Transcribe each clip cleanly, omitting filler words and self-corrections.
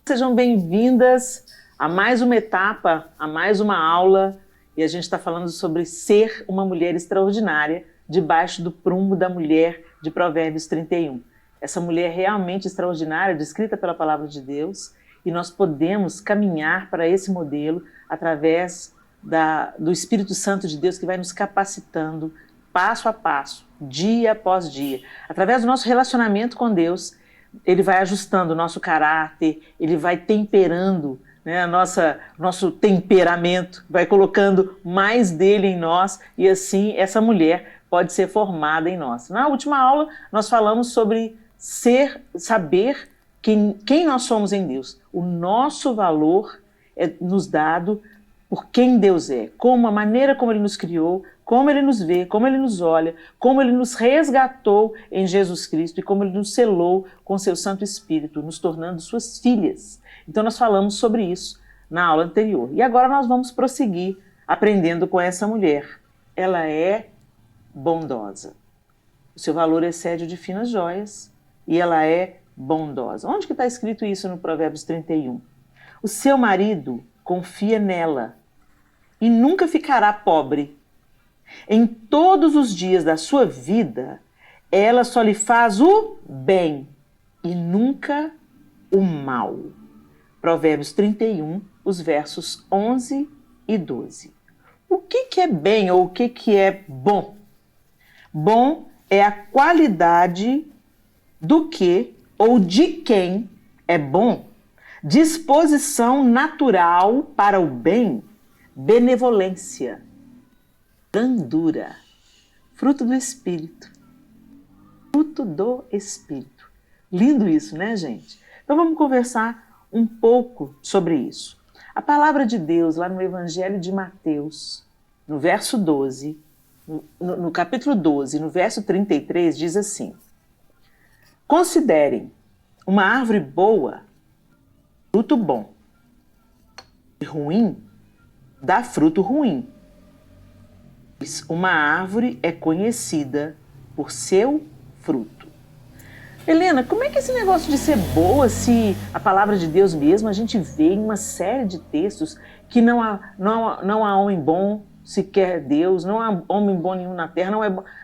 Sejam bem-vindas a mais uma etapa, a mais uma aula, e a gente está falando sobre ser uma mulher extraordinária debaixo do prumo da mulher de Provérbios 31. Essa mulher realmente extraordinária, descrita pela palavra de Deus, e nós podemos caminhar para esse modelo através do Espírito Santo de Deus que vai nos capacitando passo a passo, dia após dia, através do nosso relacionamento com Deus. Ele vai ajustando o nosso caráter, ele vai temperando, né, nosso temperamento, vai colocando mais dele em nós e assim essa mulher pode ser formada em nós. Na última aula nós falamos sobre saber quem nós somos em Deus. O nosso valor é nos dado por quem Deus é, a maneira como Ele nos criou, como Ele nos vê, como Ele nos olha, como Ele nos resgatou em Jesus Cristo e como Ele nos selou com seu Santo Espírito, nos tornando suas filhas. Então nós falamos sobre isso na aula anterior. E agora nós vamos prosseguir aprendendo com essa mulher. Ela é bondosa. O seu valor excede o de finas joias e ela é bondosa. Onde que está escrito isso no Provérbios 31? O seu marido confia nela e nunca ficará pobre. Em todos os dias da sua vida, ela só lhe faz o bem e nunca o mal. Provérbios 31, os versos 11 e 12. O que é bem ou o que é bom? Bom é a qualidade do que ou de quem é bom, disposição natural para o bem, benevolência, brandura, fruto do Espírito. Fruto do Espírito. Lindo isso, né, gente? Então vamos conversar um pouco sobre isso. A palavra de Deus, lá no Evangelho de Mateus, no verso 12, no capítulo 12, no verso 33, diz assim: considerem uma árvore boa, fruto bom, e ruim, dá fruto ruim. Uma árvore é conhecida por seu fruto. Helena, como é que é esse negócio de ser boa, se a palavra de Deus mesmo, a gente vê em uma série de textos que não há homem bom sequer Deus, não há homem bom nenhum na terra,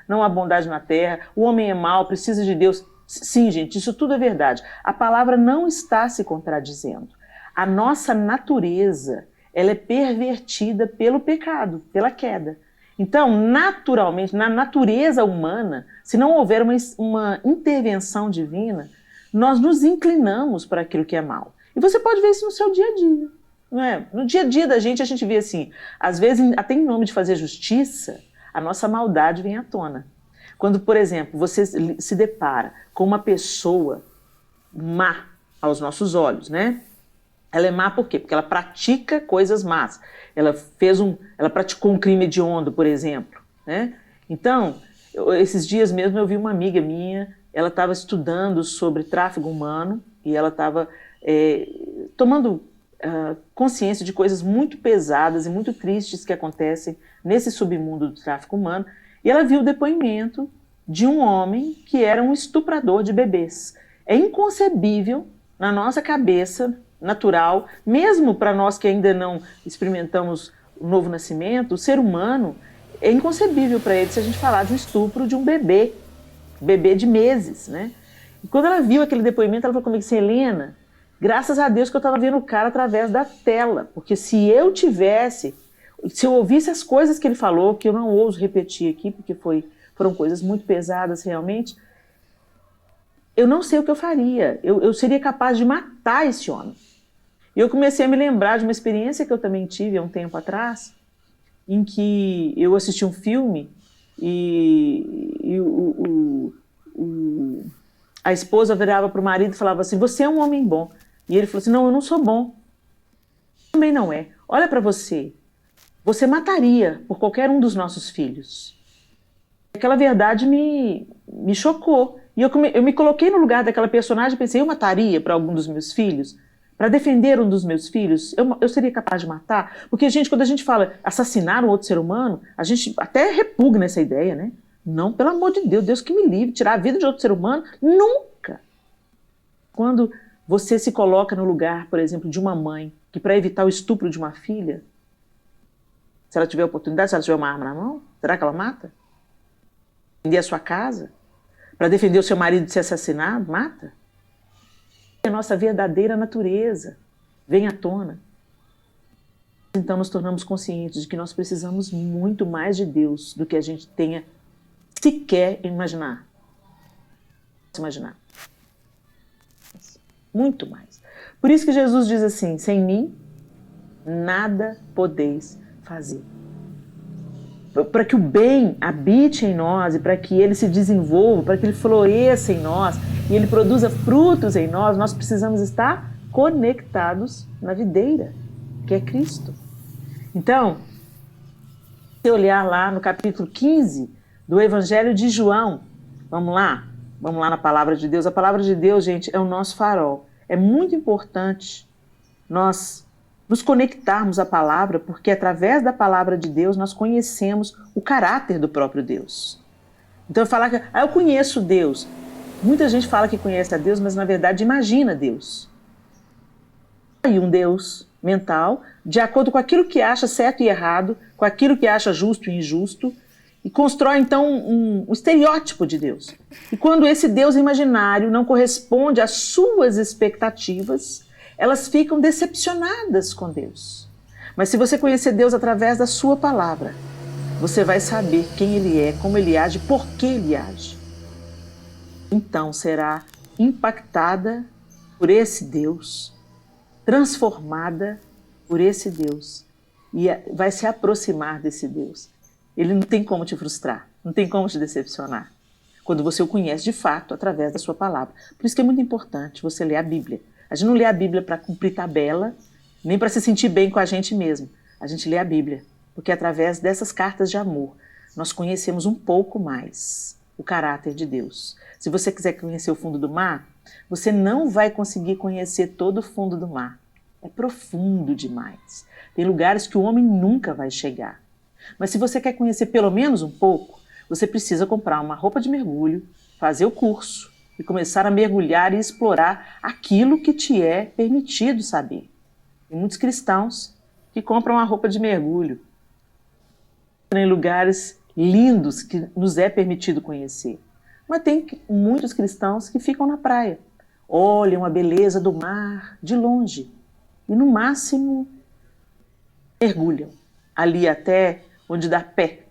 não há bondade na terra, o homem é mau, precisa de Deus. Sim, gente, isso tudo é verdade. A palavra não está se contradizendo. A nossa natureza, ela é pervertida pelo pecado, pela queda. Então, naturalmente, na natureza humana, se não houver uma intervenção divina, nós nos inclinamos para aquilo que é mal. E você pode ver isso no seu dia a dia. Não é? No dia a dia da gente, a gente vê assim, às vezes, até em nome de fazer justiça, a nossa maldade vem à tona. Quando, por exemplo, você se depara com uma pessoa má aos nossos olhos, né? Ela é má por quê? Porque ela pratica coisas más. Ela praticou um crime hediondo, por exemplo, né? Então, esses dias mesmo eu vi uma amiga minha, ela estava estudando sobre tráfico humano e ela estava tomando consciência de coisas muito pesadas e muito tristes que acontecem nesse submundo do tráfico humano. E ela viu o depoimento de um homem que era um estuprador de bebês. É inconcebível na nossa cabeça natural, mesmo para nós que ainda não experimentamos o novo nascimento, o ser humano, é inconcebível para ele se a gente falar de um estupro de um bebê de meses, né? E quando ela viu aquele depoimento, ela falou comigo assim: Helena, graças a Deus que eu estava vendo o cara através da tela, porque se eu ouvisse as coisas que ele falou, que eu não ouso repetir aqui, porque foram coisas muito pesadas realmente, eu não sei o que eu faria. Eu seria capaz de matar esse homem. E eu comecei a me lembrar de uma experiência que eu também tive há um tempo atrás, em que eu assisti um filme e a esposa virava para o marido e falava assim: você é um homem bom. E ele falou assim: não, eu não sou bom. Também não é. Olha para você. Você mataria por qualquer um dos nossos filhos. Aquela verdade me chocou. E eu me coloquei no lugar daquela personagem e pensei: eu mataria para algum dos meus filhos? Para defender um dos meus filhos? Eu seria capaz de matar? Porque, gente, quando a gente fala assassinar um outro ser humano, a gente até repugna essa ideia, né? Não, pelo amor de Deus, Deus que me livre, tirar a vida de outro ser humano, nunca. Quando Você se coloca no lugar, por exemplo, de uma mãe que, para evitar o estupro de uma filha, se ela tiver oportunidade, se ela tiver uma arma na mão, será que ela mata? Defender a sua casa? Para defender o seu marido de ser assassinado? Mata? A nossa verdadeira natureza vem à tona. Então nos tornamos conscientes de que nós precisamos muito mais de Deus do que a gente tenha sequer imaginar. Muito mais. Por isso que Jesus diz assim: sem mim, nada podeis fazer. Para que o bem habite em nós e para que ele se desenvolva, para que ele floresça em nós e ele produza frutos em nós, nós precisamos estar conectados na videira, que é Cristo. Então, se olhar lá no capítulo 15 do Evangelho de João, vamos lá na palavra de Deus. A palavra de Deus, gente, é o nosso farol. É muito importante nós nos conectarmos à palavra, porque através da palavra de Deus nós conhecemos o caráter do próprio Deus. Então eu falar que eu conheço Deus. Muita gente fala que conhece a Deus, mas na verdade imagina Deus. E um Deus mental, de acordo com aquilo que acha certo e errado, com aquilo que acha justo e injusto, e constrói então um estereótipo de Deus. E quando esse Deus imaginário não corresponde às suas expectativas, elas ficam decepcionadas com Deus. Mas se você conhecer Deus através da sua palavra, você vai saber quem Ele é, como Ele age, por que Ele age. Então será impactada por esse Deus, transformada por esse Deus, e vai se aproximar desse Deus. Ele não tem como te frustrar, não tem como te decepcionar, quando você o conhece de fato através da sua palavra. Por isso que é muito importante você ler a Bíblia. A gente não lê a Bíblia para cumprir tabela, nem para se sentir bem com a gente mesmo. A gente lê a Bíblia, porque através dessas cartas de amor, nós conhecemos um pouco mais o caráter de Deus. Se você quiser conhecer o fundo do mar, você não vai conseguir conhecer todo o fundo do mar. É profundo demais. Tem lugares que o homem nunca vai chegar. Mas se você quer conhecer pelo menos um pouco, você precisa comprar uma roupa de mergulho, fazer o curso e começar a mergulhar e explorar aquilo que te é permitido saber. Tem muitos cristãos que compram a roupa de mergulho em lugares lindos que nos é permitido conhecer. Mas tem muitos cristãos que ficam na praia, olham a beleza do mar de longe e no máximo mergulham ali até onde dá pé.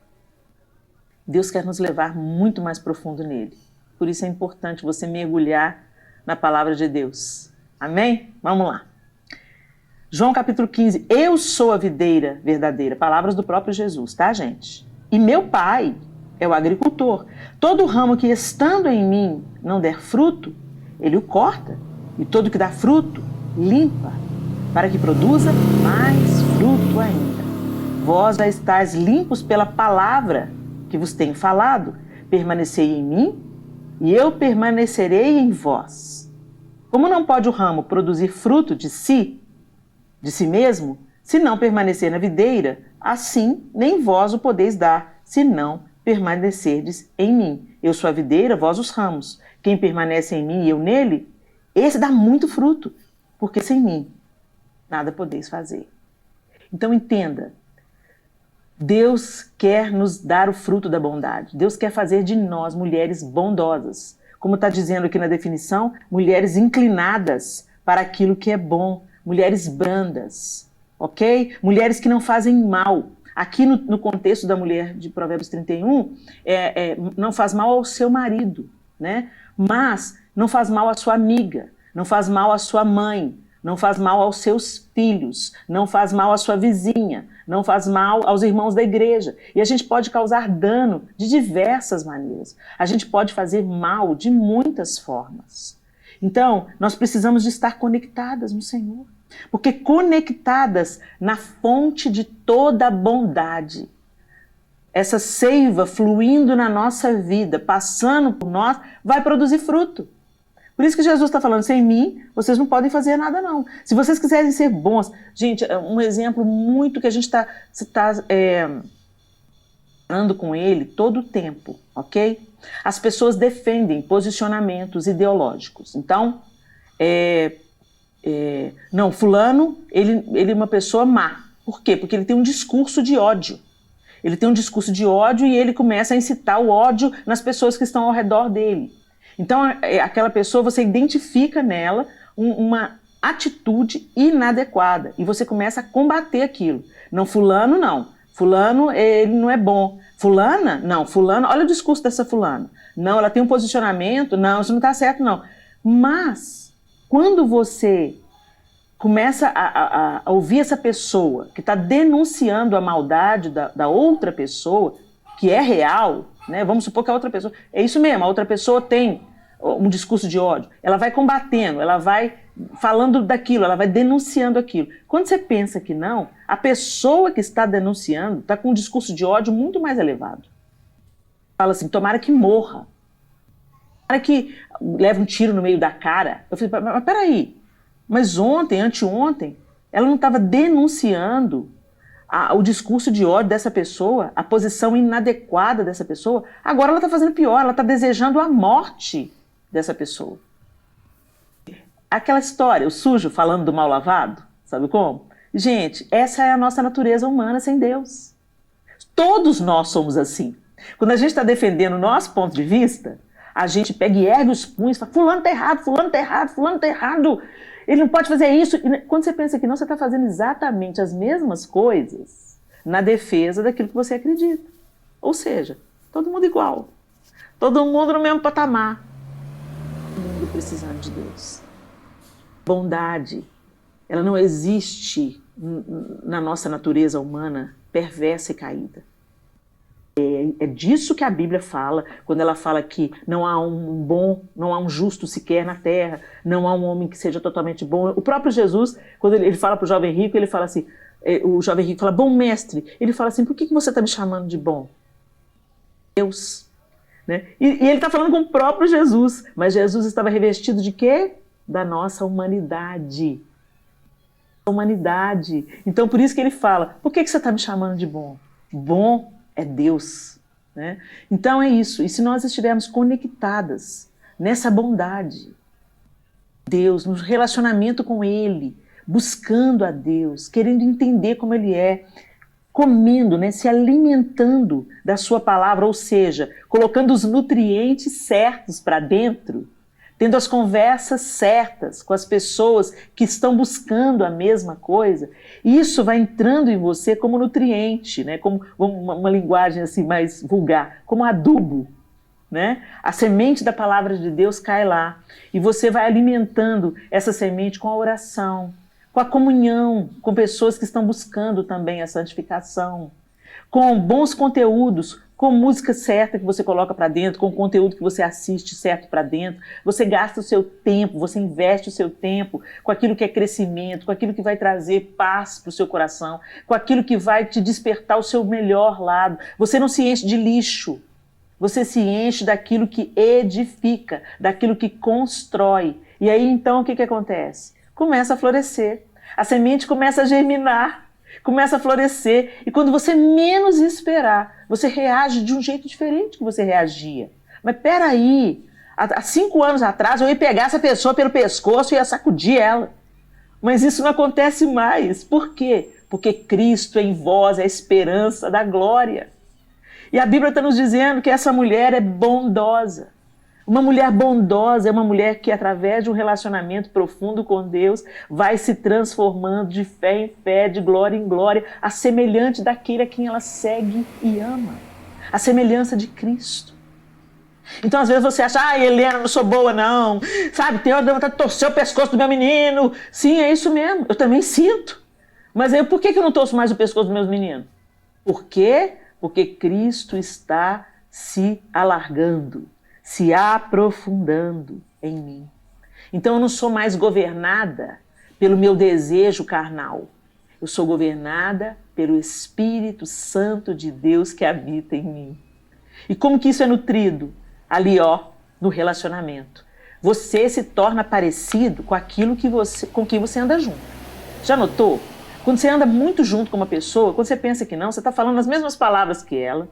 Deus quer nos levar muito mais profundo nele. Por isso é importante você mergulhar na palavra de Deus. Amém? Vamos lá. João capítulo 15. Eu sou a videira verdadeira. Palavras do próprio Jesus, tá, gente? E meu pai é o agricultor. Todo ramo que estando em mim não der fruto, ele o corta. E todo que dá fruto, limpa, para que produza mais fruto ainda. Vós já estáis limpos pela palavra que vos tenho falado. Permanecei em mim e eu permanecerei em vós. Como não pode o ramo produzir fruto de si mesmo, se não permanecer na videira, assim nem vós o podeis dar, se não permanecerdes em mim. Eu sou a videira, vós os ramos. Quem permanece em mim e eu nele, esse dá muito fruto, porque sem mim nada podeis fazer. Então entenda, Deus quer nos dar o fruto da bondade. Deus quer fazer de nós mulheres bondosas. Como está dizendo aqui na definição, mulheres inclinadas para aquilo que é bom, mulheres brandas, ok? Mulheres que não fazem mal. Aqui no contexto da mulher de Provérbios 31, não faz mal ao seu marido, né? Mas não faz mal à sua amiga, não faz mal à sua mãe, não faz mal aos seus filhos, não faz mal à sua vizinha, não faz mal aos irmãos da igreja. E a gente pode causar dano de diversas maneiras. A gente pode fazer mal de muitas formas. Então, nós precisamos de estar conectadas no Senhor. Porque conectadas na fonte de toda a bondade, essa seiva fluindo na nossa vida, passando por nós, vai produzir fruto. Por isso que Jesus está falando, sem mim, vocês não podem fazer nada não. Se vocês quiserem ser bons, gente, um exemplo muito que a gente está falando com ele todo o tempo, ok? As pessoas defendem posicionamentos ideológicos. Então, Não, fulano, ele é uma pessoa má. Por quê? Porque ele tem um discurso de ódio. Ele tem um discurso de ódio e ele começa a incitar o ódio nas pessoas que estão ao redor dele. Então, aquela pessoa, você identifica nela uma atitude inadequada e você começa a combater aquilo. Não, fulano não. Fulano, ele não é bom. Fulana? Não, fulano, olha o discurso dessa fulana. Não, ela tem um posicionamento, não, isso não está certo, não. Mas, quando você começa a ouvir essa pessoa que está denunciando a maldade da outra pessoa, que é real, né? Vamos supor que a outra pessoa... É isso mesmo, a outra pessoa tem um discurso de ódio. Ela vai combatendo, ela vai falando daquilo, ela vai denunciando aquilo. Quando você pensa que não, a pessoa que está denunciando está com um discurso de ódio muito mais elevado. Fala assim, tomara que morra. Tomara que leve um tiro no meio da cara. Eu falei, mas peraí, mas ontem, anteontem, ela não estava denunciando o discurso de ódio dessa pessoa, a posição inadequada dessa pessoa. Agora ela está fazendo pior, ela está desejando a morte dessa pessoa. Aquela história, o sujo falando do mal lavado, sabe como? Gente, essa é a nossa natureza humana sem Deus. Todos nós somos assim. Quando a gente está defendendo o nosso ponto de vista, a gente pega e ergue os punhos e fala, fulano está errado, fulano está errado, fulano está errado. Ele não pode fazer isso. E quando você pensa que não, você está fazendo exatamente as mesmas coisas na defesa daquilo que você acredita. Ou seja, todo mundo igual. Todo mundo no mesmo patamar. Todo mundo precisando de Deus. Bondade, ela não existe na nossa natureza humana perversa e caída. É disso que a Bíblia fala, quando ela fala que não há um bom, não há um justo sequer na terra, não há um homem que seja totalmente bom. O próprio Jesus, quando ele fala para o jovem rico, ele fala assim, o jovem rico fala, bom mestre, ele fala assim, por que você está me chamando de bom? Deus. Né? E ele está falando com o próprio Jesus, mas Jesus estava revestido de quê? Da nossa humanidade. Humanidade. Então, por isso que ele fala, por que você está me chamando de bom? Bom é Deus. Né? Então é isso. E se nós estivermos conectadas nessa bondade, Deus, no relacionamento com Ele, buscando a Deus, querendo entender como Ele é, comendo, né, se alimentando da sua palavra, ou seja, colocando os nutrientes certos para dentro, tendo as conversas certas com as pessoas que estão buscando a mesma coisa, isso vai entrando em você como nutriente, né? Como uma linguagem assim mais vulgar, como adubo. Né? A semente da palavra de Deus cai lá e você vai alimentando essa semente com a oração, com a comunhão, com pessoas que estão buscando também a santificação, com bons conteúdos, com música certa que você coloca para dentro, com conteúdo que você assiste certo para dentro. Você gasta o seu tempo, você investe o seu tempo com aquilo que é crescimento, com aquilo que vai trazer paz para o seu coração, com aquilo que vai te despertar o seu melhor lado. Você não se enche de lixo, você se enche daquilo que edifica, daquilo que constrói. E aí então o que acontece? Começa a florescer, a semente começa a germinar, começa a florescer, e quando você menos esperar, você reage de um jeito diferente que você reagia. Mas peraí, há 5 anos atrás eu ia pegar essa pessoa pelo pescoço e ia sacudir ela. Mas isso não acontece mais. Por quê? Porque Cristo em vós é a esperança da glória. E a Bíblia está nos dizendo que essa mulher é bondosa. Uma mulher bondosa é uma mulher que, através de um relacionamento profundo com Deus, vai se transformando de fé em fé, de glória em glória, a semelhante daquele a quem ela segue e ama. A semelhança de Cristo. Então, às vezes você acha, Helena, não sou boa não, sabe, tem hora de vontade de torcer o pescoço do meu menino. Sim, é isso mesmo, eu também sinto. Mas aí, por que eu não torço mais o pescoço dos meus meninos? Por quê? Porque Cristo está se alargando, se aprofundando em mim. Então eu não sou mais governada pelo meu desejo carnal. Eu sou governada pelo Espírito Santo de Deus que habita em mim. E como que isso é nutrido? Ali, no relacionamento. Você se torna parecido com aquilo com quem você anda junto. Já notou? Quando você anda muito junto com uma pessoa, quando você pensa que não, você está falando as mesmas palavras que ela.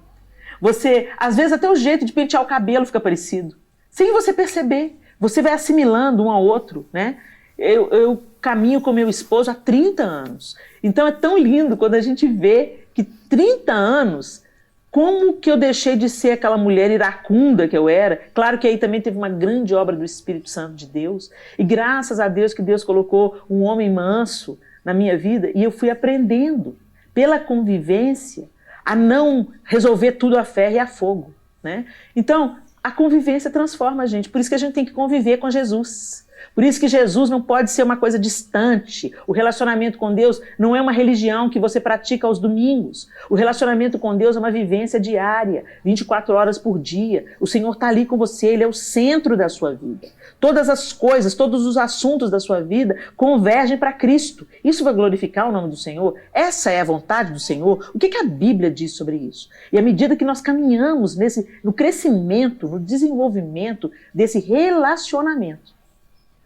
Você, às vezes, até o jeito de pentear o cabelo fica parecido. Sem você perceber. Você vai assimilando um ao outro, né? Eu caminho com meu esposo há 30 anos. Então é tão lindo quando a gente vê que 30 anos, como que eu deixei de ser aquela mulher iracunda que eu era? Claro que aí também teve uma grande obra do Espírito Santo de Deus. E graças a Deus que Deus colocou um homem manso na minha vida. E eu fui aprendendo, pela convivência, a não resolver tudo a ferro e a fogo, né? Então, a convivência transforma a gente. Por isso que a gente tem que conviver com Jesus. Por isso que Jesus não pode ser uma coisa distante. O relacionamento com Deus não é uma religião que você pratica aos domingos. O relacionamento com Deus é uma vivência diária, 24 horas por dia. O Senhor está ali com você, Ele é o centro da sua vida. Todas as coisas, todos os assuntos da sua vida convergem para Cristo. Isso vai glorificar o nome do Senhor? Essa é a vontade do Senhor? O que a Bíblia diz sobre isso? E à medida que nós caminhamos no crescimento, no desenvolvimento desse relacionamento,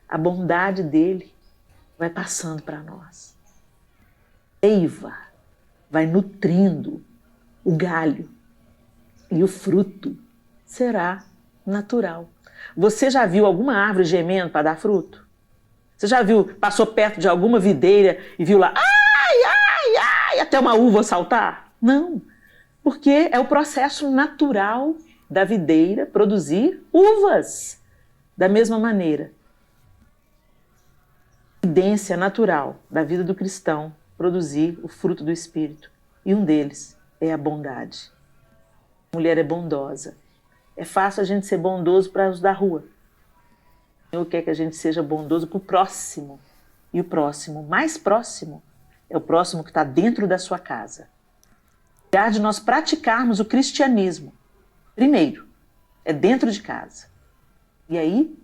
a bondade dele vai passando para nós. Seiva vai nutrindo o galho e o fruto será natural. Você já viu alguma árvore gemendo para dar fruto? Você já viu, passou perto de alguma videira e viu lá, ai, ai, ai, até uma uva saltar? Não, porque é o processo natural da videira produzir uvas. Da mesma maneira, evidência natural da vida do cristão produzir o fruto do Espírito. E um deles é a bondade. A mulher é bondosa. É fácil a gente ser bondoso para os da rua. O Senhor quer que a gente seja bondoso para o próximo. E o próximo, mais próximo, é o próximo que está dentro da sua casa. Lugar de nós praticarmos o cristianismo, primeiro, é dentro de casa. E aí,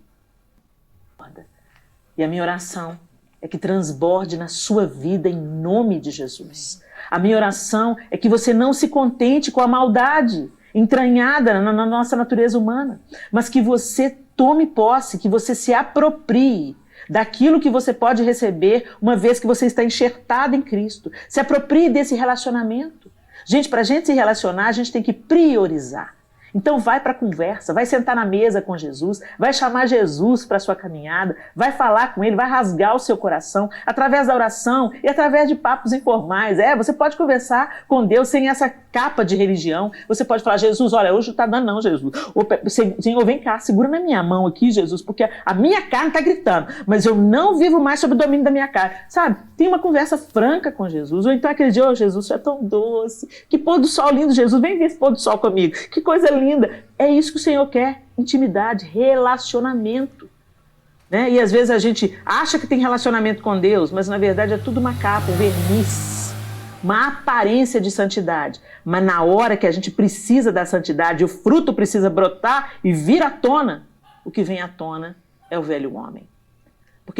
e a minha oração é que transborde na sua vida em nome de Jesus. A minha oração é que você não se contente com a maldade entranhada na nossa natureza humana, mas que você tome posse, que você se aproprie daquilo que você pode receber uma vez que você está enxertado em Cristo. Se aproprie desse relacionamento. Gente, para a gente se relacionar, a gente tem que priorizar. Então vai para a conversa, vai sentar na mesa com Jesus, vai chamar Jesus para a sua caminhada, vai falar com Ele, vai rasgar o seu coração através da oração e através de papos informais. Você pode conversar com Deus sem essa capa de religião. Você pode falar, Jesus, olha, hoje não está dando não, Jesus. Senhor, vem cá, segura na minha mão aqui, Jesus, porque a minha carne está gritando, mas eu não vivo mais sob o domínio da minha carne. Sabe, tem uma conversa franca com Jesus. Ou então aquele dia, Jesus, você é tão doce, que pôr do sol lindo, Jesus, vem ver esse pôr do sol comigo, que coisa linda. É isso que o Senhor quer, intimidade, relacionamento. Né? E às vezes a gente acha que tem relacionamento com Deus, mas na verdade é tudo uma capa, um verniz, uma aparência de santidade. Mas na hora que a gente precisa da santidade, o fruto precisa brotar e vir à tona, o que vem à tona é o velho homem.